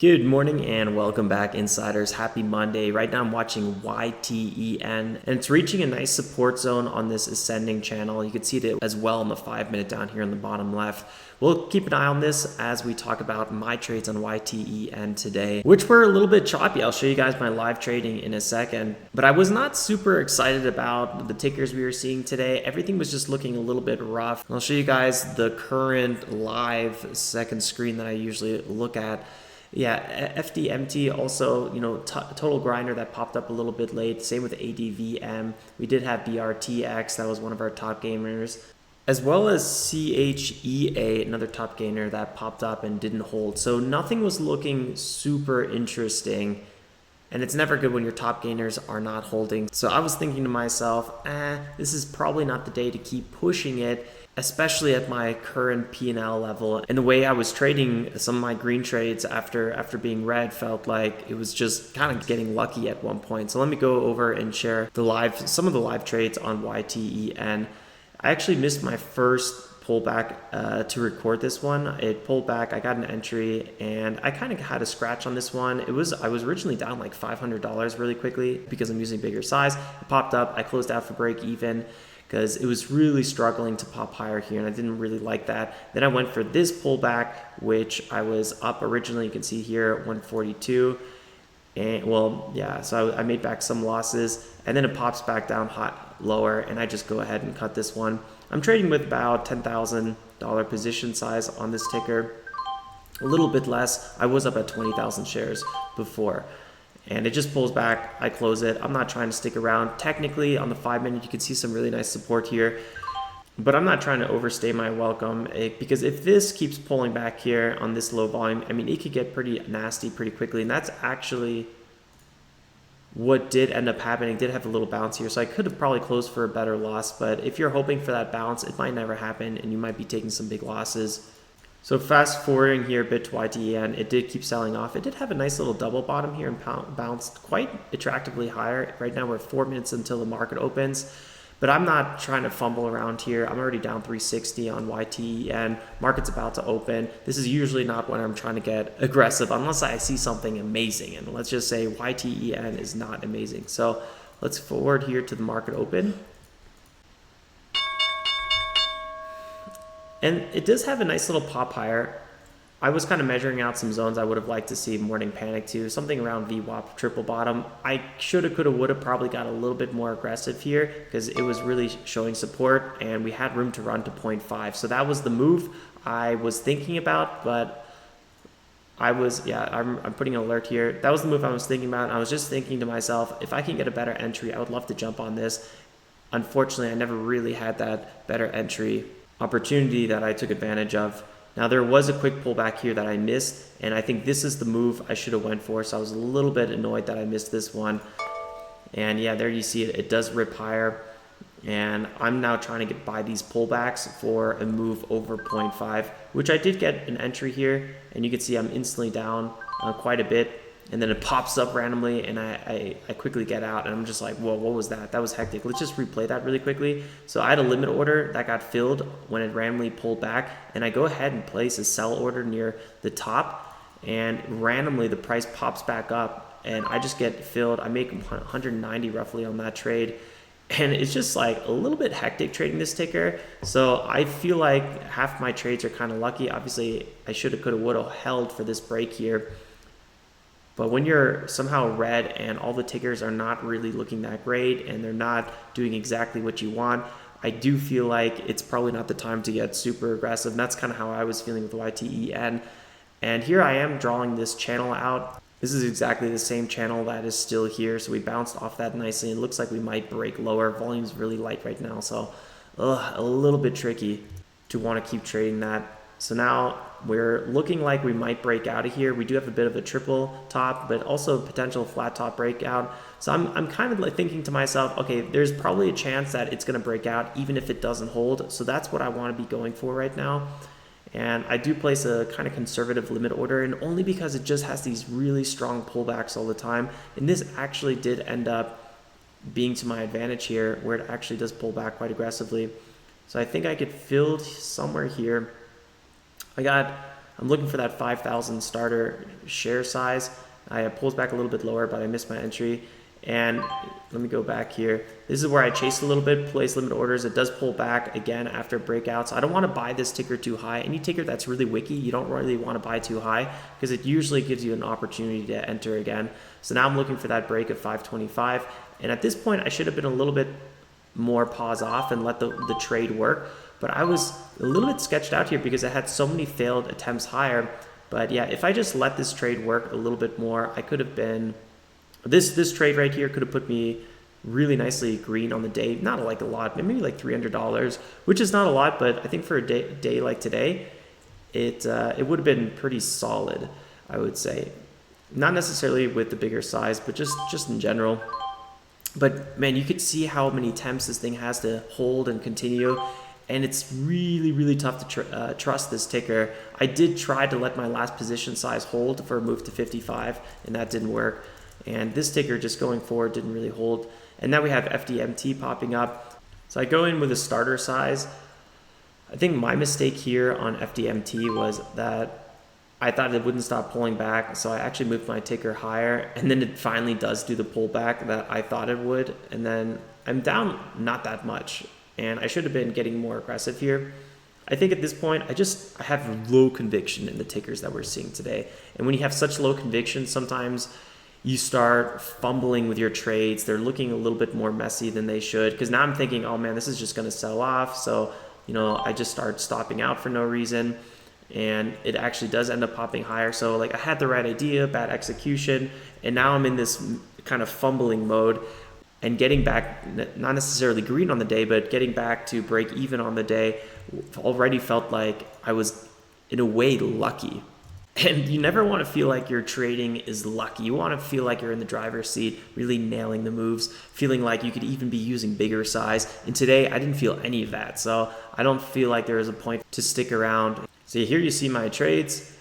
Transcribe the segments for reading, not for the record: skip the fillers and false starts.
Good morning and welcome back, insiders. Happy Monday. Right now I'm watching YTEN and it's reaching a nice support zone on this ascending channel. You can see it as well in the 5-minute down here in the bottom left. We'll keep an eye on this as we talk about my trades on YTEN today, which were a little bit choppy. I'll show you guys my live trading in a second, but I was not super excited about the tickers we were seeing today. Everything was just looking a little bit rough. I'll show you guys the current live second screen that I usually look at. Yeah, FDMT also, total grinder that popped up a little bit late. Same with ADVM. We did have BRTX, that was one of our top gainers, as well as CHEA, another top gainer that popped up and didn't hold. So nothing was looking super interesting. And it's never good when your top gainers are not holding. So I was thinking to myself, this is probably not the day to keep pushing it, especially at my current P&L level. And the way I was trading some of my green trades after being red felt like it was just kind of getting lucky at one point. So let me go over and share some of the live trades on YTEN. I actually missed my first pullback to record this one. It pulled back, I got an entry, and I kind of had a scratch on this one. I was originally down like $500 really quickly because I'm using bigger size. It popped up, I closed out for break even because it was really struggling to pop higher here and I didn't really like that. Then I went for this pullback, which I was up originally, you can see here, 142. And well, yeah, so I made back some losses and then it pops back down hot lower and I just go ahead and cut this one. I'm trading with about $10,000 position size on this ticker, a little bit less. I was up at 20,000 shares before and it just pulls back. I close it. I'm not trying to stick around. Technically on the 5-minute, you can see some really nice support here, but I'm not trying to overstay my welcome because if this keeps pulling back here on this low volume, I mean, it could get pretty nasty pretty quickly. And that's actually what did end up happening. Did have a little bounce here, so I could have probably closed for a better loss, but if you're hoping for that bounce, it might never happen and you might be taking some big losses. So fast forwarding here a bit to YTEN, it did keep selling off. It did have a nice little double bottom here and bounced quite attractively higher. Right now we're 4 minutes until the market opens, but I'm not trying to fumble around here. I'm already down 360 on YTEN. Market's about to open. This is usually not when I'm trying to get aggressive unless I see something amazing. And let's just say YTEN is not amazing. So let's forward here to the market open. And it does have a nice little pop higher. I was kind of measuring out some zones I would have liked to see morning panic to, something around VWAP triple bottom. I shoulda, coulda, woulda probably got a little bit more aggressive here because it was really showing support and we had room to run to 0.5. So that was the move I was thinking about, but I'm putting an alert here. That was the move I was thinking about. I was just thinking to myself, if I can get a better entry, I would love to jump on this. Unfortunately, I never really had that better entry opportunity that I took advantage of. Now there was a quick pullback here that I missed, and I think this is the move I should have went for, so I was a little bit annoyed that I missed this one. And yeah, there you see it, it does rip higher, and I'm now trying to buy these pullbacks for a move over 0.5, which I did get an entry here, and you can see I'm instantly down quite a bit. And then it pops up randomly and I quickly get out and I'm just like, whoa, what was that? That was hectic. Let's just replay that really quickly. So I had a limit order that got filled when it randomly pulled back, and I go ahead and place a sell order near the top, and randomly the price pops back up and I just get filled. I make 190 roughly on that trade. And it's just like a little bit hectic trading this ticker. So I feel like half my trades are kind of lucky. Obviously I shoulda, coulda, woulda held for this break here. But when you're somehow red and all the tickers are not really looking that great and they're not doing exactly what you want, I do feel like it's probably not the time to get super aggressive. And that's kind of how I was feeling with YTEN. And here I am drawing this channel out. This is exactly the same channel that is still here. So we bounced off that nicely. It looks like we might break lower. Volume's really light right now. So a little bit tricky to want to keep trading that. So now we're looking like we might break out of here. We do have a bit of a triple top, but also potential flat top breakout. So I'm kind of like thinking to myself, okay, there's probably a chance that it's going to break out even if it doesn't hold. So that's what I want to be going for right now. And I do place a kind of conservative limit order, and only because it just has these really strong pullbacks all the time. And this actually did end up being to my advantage here, where it actually does pull back quite aggressively. So I think I could fill somewhere here. I'm looking for that 5,000 starter share size. I pulled back a little bit lower, but I missed my entry. And let me go back here. This is where I chased a little bit, place limit orders. It does pull back again after breakouts. I don't want to buy this ticker too high. Any ticker that's really wicky, you don't really want to buy too high because it usually gives you an opportunity to enter again. So now I'm looking for that break of 525. And at this point, I should have been a little bit more pause off and let the trade work. But I was a little bit sketched out here because I had so many failed attempts higher. But yeah, if I just let this trade work a little bit more, I could have been... This trade right here could have put me really nicely green on the day. Not like a lot, maybe like $300, which is not a lot, but I think for a day like today, it would have been pretty solid, I would say. Not necessarily with the bigger size, but just in general. But man, you could see how many attempts this thing has to hold and continue. And it's really, really tough to trust this ticker. I did try to let my last position size hold for a move to 55, and that didn't work. And this ticker just going forward didn't really hold. And now we have FDMT popping up. So I go in with a starter size. I think my mistake here on FDMT was that I thought it wouldn't stop pulling back. So I actually moved my ticker higher. And then it finally does do the pullback that I thought it would. And then I'm down not that much. And I should have been getting more aggressive here. I think at this point, I have low conviction in the tickers that we're seeing today. And when you have such low conviction, sometimes you start fumbling with your trades. They're looking a little bit more messy than they should. Because now I'm thinking, oh man, this is just going to sell off. So, I just start stopping out for no reason. And it actually does end up popping higher. So like I had the right idea, bad execution. And now I'm in this kind of fumbling mode and getting back, not necessarily green on the day, but getting back to break even on the day already felt like I was in a way lucky. And you never want to feel like your trading is lucky. You want to feel like you're in the driver's seat, really nailing the moves, feeling like you could even be using bigger size. And today, I didn't feel any of that. So I don't feel like there is a point to stick around. So here you see my trades.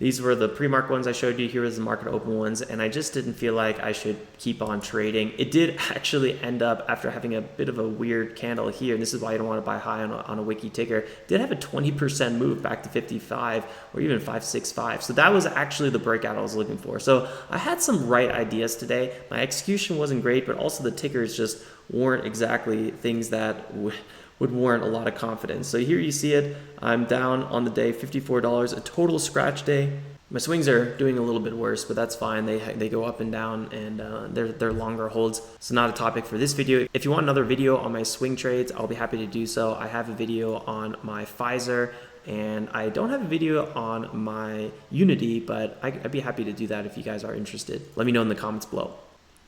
These were the pre-market ones I showed you. Here was the market open ones. And I just didn't feel like I should keep on trading. It did actually end up, after having a bit of a weird candle here, and this is why you don't want to buy high on a wiki ticker, did have a 20% move back to 55 or even 565. So that was actually the breakout I was looking for. So I had some right ideas today. My execution wasn't great, but also the tickers just weren't exactly things that would warrant a lot of confidence. So here you see it. I'm down on the day, $54, a total scratch day. My swings are doing a little bit worse, but that's fine. They go up and down, and they're longer holds. So not a topic for this video. If you want another video on my swing trades, I'll be happy to do so. I have a video on my Pfizer, and I don't have a video on my Unity, but I'd be happy to do that if you guys are interested. Let me know in the comments below.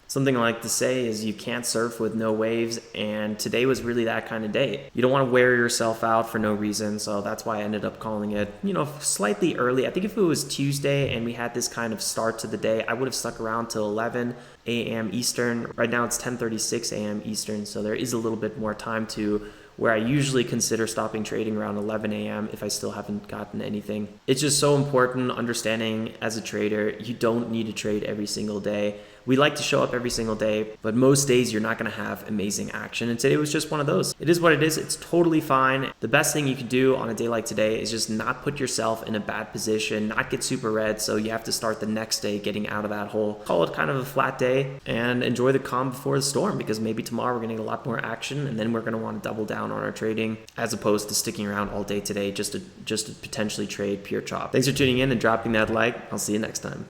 Something I like to say is you can't surf with no waves, and today was really that kind of day. You don't want to wear yourself out for no reason, so that's why I ended up calling it, slightly early. I think if it was Tuesday and we had this kind of start to the day, I would have stuck around till 11 a.m. Eastern. Right now it's 10:36 a.m. Eastern, so there is a little bit more time to where I usually consider stopping trading around 11 a.m. if I still haven't gotten anything. It's just so important understanding as a trader, you don't need to trade every single day. We like to show up every single day, but most days you're not going to have amazing action. And today was just one of those. It is what it is. It's totally fine. The best thing you can do on a day like today is just not put yourself in a bad position, not get super red. So you have to start the next day getting out of that hole. Call it kind of a flat day and enjoy the calm before the storm, because maybe tomorrow we're going to get a lot more action, and then we're going to want to double down on our trading as opposed to sticking around all day today just to potentially trade pure chop. Thanks for tuning in and dropping that like. I'll see you next time.